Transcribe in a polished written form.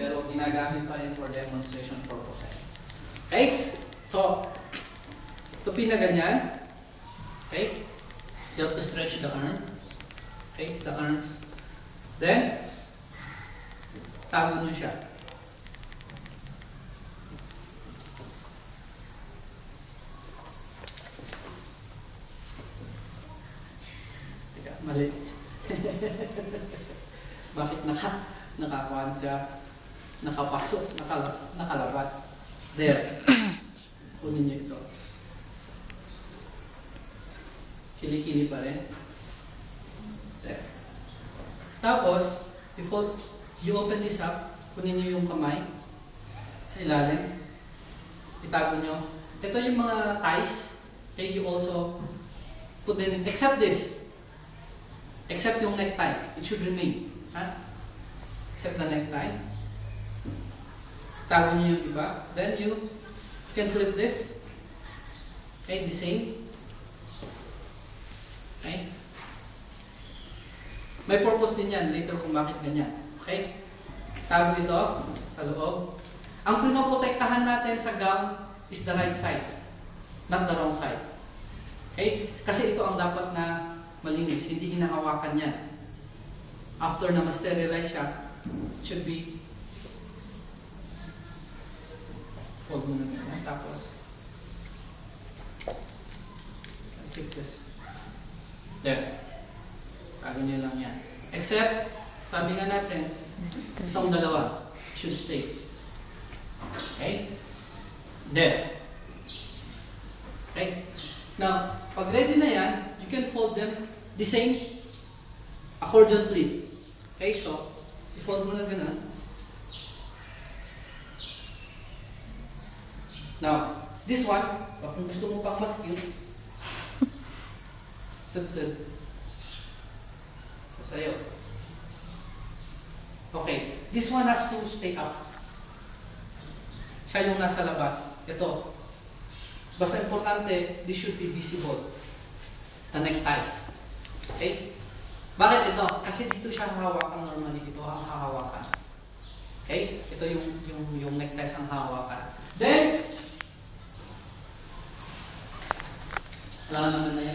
pero ginagamit pa rin for demonstration purposes. Okay? So, tupi na ganyan. Okay? You have to stretch the arm. Okay? The arms. Then, tago nyo siya. Teka, mali. Bakit nakakuhan siya? Nakapasok, nakalabas. There. Kunin niyo ito. Kili-kili pa rin. There. Tapos, you open this up, kunin niyo yung kamay sa ilalim. Itago niyo. Ito yung mga ties. Okay, you also put them in, except this. Except yung necktie. It should remain. Ha? Except the necktie. Tago niyo yung iba. Then you can flip this. Okay, the same. Okay? May purpose din yan later kung bakit ganyan. Okay? Tago ito sa loob. Ang pinoprotektahan natin sa gown is the right side, not the wrong side. Okay? Kasi ito ang dapat na malinis, hindi hinahawakan yan. After na ma-sterilize siya, it should be fold mo na ganyan. Tapos, keep this. There. Tago nyo lang yan. Except, sabi nga natin, itong dalawa should stay. Okay? There. Okay? Now, pag ready na yan, you can fold them the same accordion pleat. Okay? So, i-fold mo na ganun. Now, this one, kung gusto mo pang mas cute, sud-sud. Sasayaw. Okay, this one has to stay up. Siya yung nasa labas. Ito. Basta importante, this should be visible. The necktie. Okay? Bakit ito? Kasi dito siya hahawakan normally. Ito ang hahawakan. Okay? Ito yung necktie ang hahawakan. Then, wala naman na